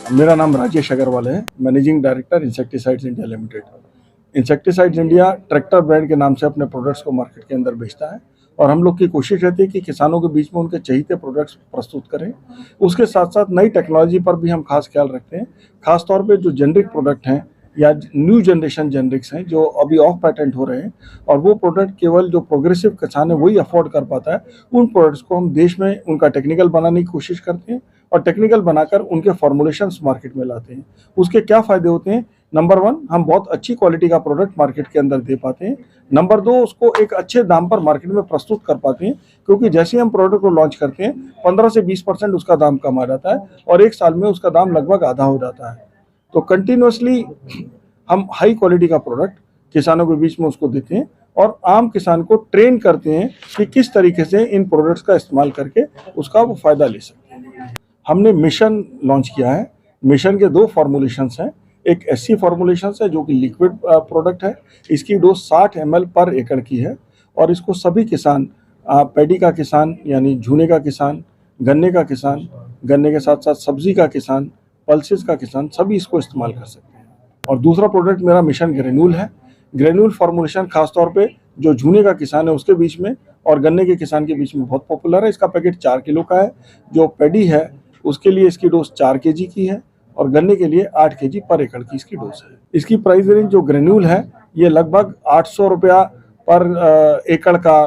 मेरा नाम राजेश अग्रवाल है, managing director insecticides India limited. Insecticides India tractor brand के नाम से अपने प्रोडक्ट्स को मार्केट के अंदर बेचता है और हम लोग की कोशिश रहती है कि किसानों के बीच में उनके चहीते प्रोडक्ट्स प्रस्तुत करें। उसके साथ साथ नई टेक्नोलॉजी पर भी हम खास ख्याल रखते हैं। खास तौर पे जो जेनरिक प्रोडक्ट हैं या न्यू जनरेशन जेनरिक्स हैं जो अभी ऑफ पेटेंट हो रहे हैं और वो प्रोडक्ट केवल जो प्रोग्रेसिव किसान है वही अफोर्ड कर पाता है, उन प्रोडक्ट्स को हम देश में उनका टेक्निकल बनाने की कोशिश करते हैं और टेक्निकल बनाकर उनके फॉर्मुलेशंस मार्केट में लाते हैं। उसके क्या फ़ायदे होते हैं? नंबर 1, हम बहुत अच्छी क्वालिटी का प्रोडक्ट मार्केट के अंदर दे पाते हैं। नंबर 2, उसको एक अच्छे दाम पर मार्केट में प्रस्तुत कर पाते हैं, क्योंकि जैसे ही हम प्रोडक्ट को लॉन्च करते हैं 15 से 20% उसका दाम कम आ जाता है और एक साल में उसका दाम लगभग आधा हो जाता है। तो कंटिन्यूसली हम हाई क्वालिटी का प्रोडक्ट किसानों के बीच में उसको देते हैं और आम किसान को ट्रेन करते हैं कि किस तरीके से इन प्रोडक्ट्स का इस्तेमाल करके उसका वो फ़ायदा ले सकते हैं। हमने मिशन लॉन्च किया है। मिशन के 2 फॉर्मुलेशंस हैं। एक एससी फॉर्मुलेशंस है जो कि लिक्विड प्रोडक्ट है। इसकी डोज 60 ml पर एकड़ की है और इसको सभी किसान, पैडी का किसान यानी झूने का किसान, गन्ने का किसान, गन्ने के साथ साथ सब्जी का किसान, पल्सेस का किसान, सभी इसको इस्तेमाल कर सकते हैं। और दूसरा प्रोडक्ट मेरा मिशन ग्रेन्यूल है। ग्रेन्यूल फॉर्मुलेशन खासतौर पे जो झूने का किसान है उसके बीच में और गन्ने के किसान के बीच में बहुत पॉपुलर है। इसका पैकेट 4 किलो का है। जो पैडी है उसके लिए इसकी डोज 4 kg की है और गन्ने के लिए 8 kg पर एकड़ की इसकी डोज है। इसकी प्राइस रेंज जो ग्रेन्यूल है ये लगभग 800 रुपया पर एकड़ का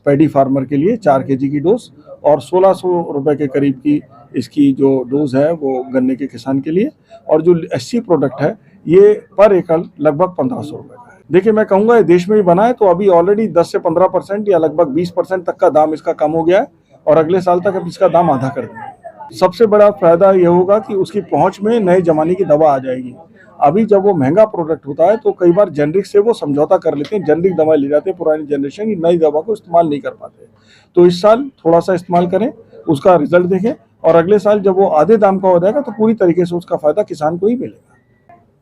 पैडी फार्मर के लिए 4 kg की डोज और 1600 रुपये के करीब की इसकी जो डोज है वो गन्ने के किसान के लिए। और जो एससी प्रोडक्ट है ये पर एकड़ लगभग 1500 रुपये का है। देखिए, मैं कहूँगा ये देश में ही बना है तो अभी ऑलरेडी 10 से 15% या लगभग 20% तक का दाम इसका कम हो गया है और अगले साल तक अब इसका दाम आधा कर देंगे। सबसे बड़ा फायदा ये होगा कि उसकी पहुंच में नए जमाने की दवा आ जाएगी। अभी जब वो महंगा प्रोडक्ट होता है तो कई बार जेनरिक से वो समझौता कर लेते हैं, जेनरिक दवा ले जाते हैं पुरानी जनरेशन की, नई दवा को इस्तेमाल नहीं कर पाते। तो इस साल थोड़ा सा इस्तेमाल करें, उसका रिजल्ट देखें और अगले साल जब वो आधे दाम का हो जाएगा तो पूरी तरीके से उसका फायदा किसान को ही मिलेगा।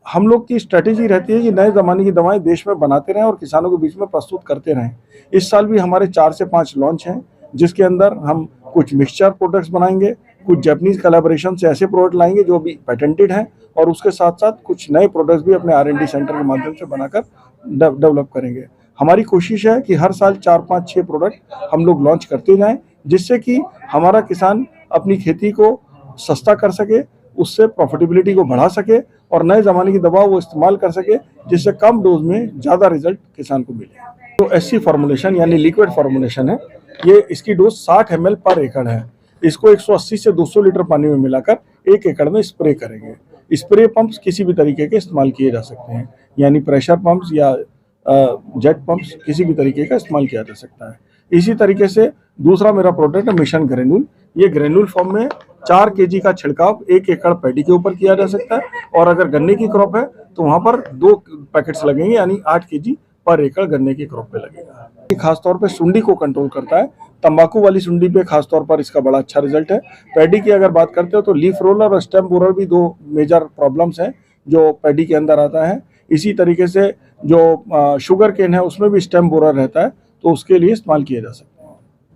हम लोग की स्ट्रेटेजी रहती है कि नए ज़माने की दवाएं देश में बनाते रहें और किसानों के बीच में प्रस्तुत करते रहें। इस साल भी हमारे 4 से 5 लॉन्च हैं, जिसके अंदर हम कुछ मिक्सचर प्रोडक्ट्स बनाएंगे, कुछ जापानीज कोलैबोरेशन से ऐसे प्रोडक्ट लाएंगे जो अभी पेटेंटेड हैं और उसके साथ साथ कुछ नए प्रोडक्ट्स भी अपने R&D सेंटर के माध्यम से बनाकर डेवलप करेंगे। हमारी कोशिश है कि हर साल 4, 5, 6 प्रोडक्ट हम लोग लॉन्च करते जाएं, जिससे कि हमारा किसान अपनी खेती को सस्ता कर सके, उससे प्रॉफिटेबिलिटी को बढ़ा सके और नए ज़माने की दवा वो इस्तेमाल कर सके, जिससे कम डोज में ज़्यादा रिजल्ट किसान को मिले। तो एससी फॉर्मुलेशन यानी लिक्विड फॉर्मुलेशन है, ये इसकी डोज 60 ml पर एकड़ है। इसको 180 से 200 लीटर पानी में मिलाकर 1 एकड़ में स्प्रे करेंगे। स्प्रे पंप्स किसी भी तरीके के इस्तेमाल किए जा सकते हैं, यानी प्रेशर पंप्स या जेट पंप्स, किसी भी तरीके का इस्तेमाल किया जा सकता है। इसी तरीके से दूसरा मेरा प्रोडक्ट है मिशन ग्रेन्यूल। ये ग्रेन्यूल फॉर्म में 4 kg का छिड़काव 1 एकड़ पैडी के ऊपर किया जा सकता है और अगर गन्ने की क्रॉप है तो वहाँ पर 2 पैकेट्स लगेंगे, यानी 8 kg पर एकड़ गन्ने की क्रॉप पे लगेगा। ये खासतौर पे सुंडी को कंट्रोल करता है। तंबाकू वाली सुंडी पे खासतौर पर इसका बड़ा अच्छा रिजल्ट है। पैडी की अगर बात करते हो तो लीफ रोलर और स्टेम बोरर भी 2 मेजर प्रॉब्लम्स हैं जो पैडी के अंदर आता है। इसी तरीके से जो शुगर केन है उसमें भी स्टेम बोरर रहता है, तो उसके लिए इस्तेमाल किए जा सकते हैं।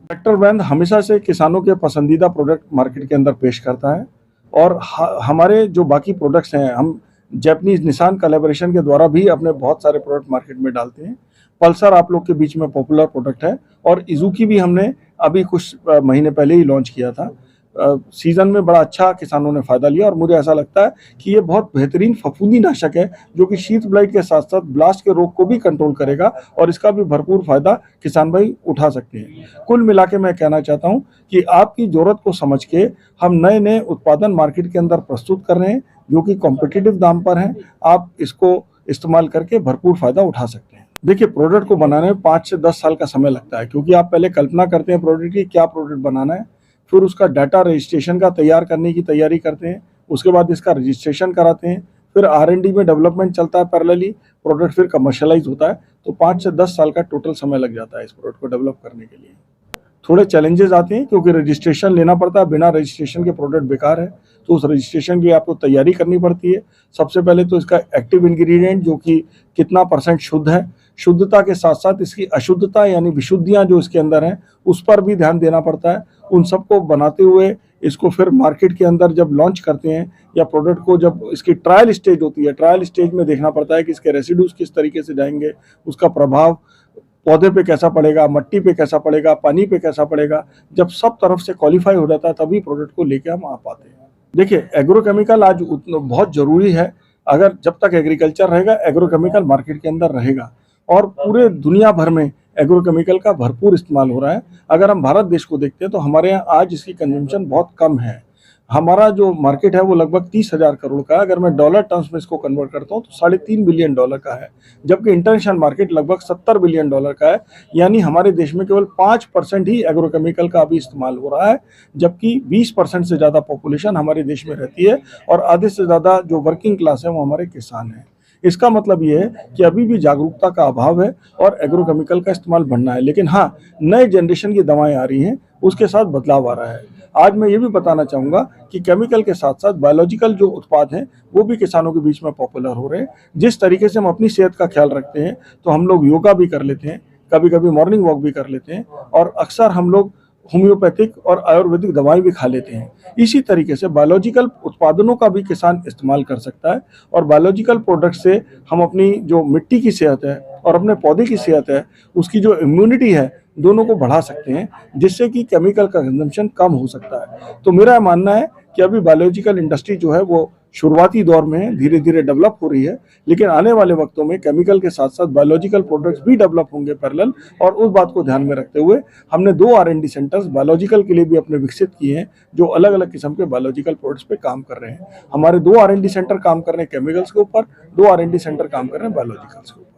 ट्रैक्टर ब्रांड हमेशा से किसानों के पसंदीदा प्रोडक्ट मार्केट के अंदर पेश करता है और हमारे जो बाकी प्रोडक्ट्स हैं, हम जापानीज निसान कोलैबोरेशन के द्वारा भी अपने बहुत सारे प्रोडक्ट मार्केट में डालते हैं। पल्सर आप लोग के बीच में पॉपुलर प्रोडक्ट है और इजुकी भी हमने अभी कुछ महीने पहले ही लॉन्च किया था। सीजन में बड़ा अच्छा किसानों ने फ़ायदा लिया और मुझे ऐसा लगता है कि ये बहुत बेहतरीन फफूंदी नाशक है जो कि शीत ब्लाइट के साथ साथ ब्लास्ट के रोग को भी कंट्रोल करेगा और इसका भी भरपूर फ़ायदा किसान भाई उठा सकते हैं। कुल मिला के मैं कहना चाहता हूँ कि आपकी ज़रूरत को समझ के हम नए नए उत्पादन मार्केट के अंदर प्रस्तुत कर रहे हैं जो कि कॉम्पिटिटिव दाम पर हैं। आप इसको इस्तेमाल करके भरपूर फ़ायदा उठा सकते हैं। देखिए, प्रोडक्ट को बनाने में 5 से 10 साल का समय लगता है, क्योंकि आप पहले कल्पना करते हैं प्रोडक्ट की, क्या प्रोडक्ट बनाना है, फिर उसका डाटा रजिस्ट्रेशन का तैयार करने की तैयारी करते हैं, उसके बाद इसका रजिस्ट्रेशन कराते हैं, फिर R&D में डेवलपमेंट चलता है पैरेलली, प्रोडक्ट फिर कमर्शियलाइज होता है। तो 5 से 10 साल का टोटल समय लग जाता है इस प्रोडक्ट को डेवलप करने के लिए। थोड़े चैलेंजेस आते हैं क्योंकि रजिस्ट्रेशन लेना पड़ता है, बिना रजिस्ट्रेशन के प्रोडक्ट बेकार है, तो उस रजिस्ट्रेशन की आपको तैयारी करनी पड़ती है। सबसे पहले तो इसका एक्टिव इंग्रेडिएंट जो कि कितना % शुद्ध है, शुद्धता के साथ साथ इसकी अशुद्धता यानी विशुद्धियां जो इसके अंदर हैं उस पर भी ध्यान देना पड़ता है। उन सबको बनाते हुए इसको फिर मार्केट के अंदर जब लॉन्च करते हैं या प्रोडक्ट को जब इसकी ट्रायल स्टेज होती है, ट्रायल स्टेज में देखना पड़ता है कि इसके रेसिड्यूज किस तरीके से जाएंगे, उसका प्रभाव पौधे पे कैसा पड़ेगा, मिट्टी पे कैसा पड़ेगा, पानी पे कैसा पड़ेगा। जब सब तरफ से क्वालिफाई हो जाता है तभी प्रोडक्ट को लेके हम आ पाते हैं। देखिए, एग्रोकेमिकल आज बहुत जरूरी है। अगर जब तक एग्रीकल्चर रहेगा, एग्रोकेमिकल मार्केट के अंदर रहेगा और पूरे दुनिया भर में एग्रोकेमिकल का भरपूर इस्तेमाल हो रहा है। अगर हम भारत देश को देखते हैं तो हमारे यहाँ आज इसकी कंजम्पशन बहुत कम है। हमारा जो मार्केट है वो लगभग 30,000 करोड़ का है। अगर मैं डॉलर टर्म्स में इसको कन्वर्ट करता हूँ तो $3.5 बिलियन का है, जबकि इंटरनेशनल मार्केट लगभग $70 बिलियन का है। यानी हमारे देश में केवल 5% ही एग्रोकेमिकल का अभी इस्तेमाल हो रहा है, जबकि 20% से ज़्यादा पॉपुलेशन हमारे देश में रहती है और आधे से ज़्यादा जो वर्किंग क्लास है वो हमारे किसान हैं। इसका मतलब ये है कि अभी भी जागरूकता का अभाव है और एग्रोकेमिकल का इस्तेमाल बढ़ना है। लेकिन हाँ, नए जनरेशन की दवाएं आ रही हैं, उसके साथ बदलाव आ रहा है। आज मैं ये भी बताना चाहूँगा कि केमिकल के साथ साथ बायोलॉजिकल जो उत्पाद हैं वो भी किसानों के बीच में पॉपुलर हो रहे हैं। जिस तरीके से हम अपनी सेहत का ख्याल रखते हैं तो हम लोग योगा भी कर लेते हैं, कभी कभी मॉर्निंग वॉक भी कर लेते हैं और अक्सर हम लोग होम्योपैथिक और आयुर्वेदिक दवाएं भी खा लेते हैं। इसी तरीके से बायोलॉजिकल उत्पादनों का भी किसान इस्तेमाल कर सकता है और बायोलॉजिकल प्रोडक्ट से हम अपनी जो मिट्टी की सेहत है और अपने पौधे की सेहत है, उसकी जो इम्यूनिटी है, दोनों को बढ़ा सकते हैं, जिससे कि केमिकल का कंजम्पशन कम हो सकता है। तो मेरा मानना है कि अभी बायोलॉजिकल इंडस्ट्री जो है वो शुरुआती दौर में है, धीरे धीरे डेवलप हो रही है, लेकिन आने वाले वक्तों में केमिकल के साथ साथ बायोलॉजिकल प्रोडक्ट्स भी डेवलप होंगे पैरेलल। और उस बात को ध्यान में रखते हुए हमने 2 R&D सेंटर्स बायोलॉजिकल के लिए भी अपने विकसित किए हैं, जो अलग अलग किस्म के बायोलॉजिकल प्रोडक्ट्स पे काम कर रहे हैं। हमारे 2 R&D सेंटर काम कर रहे हैं केमिकल्स के ऊपर, 2 R&D सेंटर काम कर रहे हैं बायोलॉजिकल्स के ऊपर।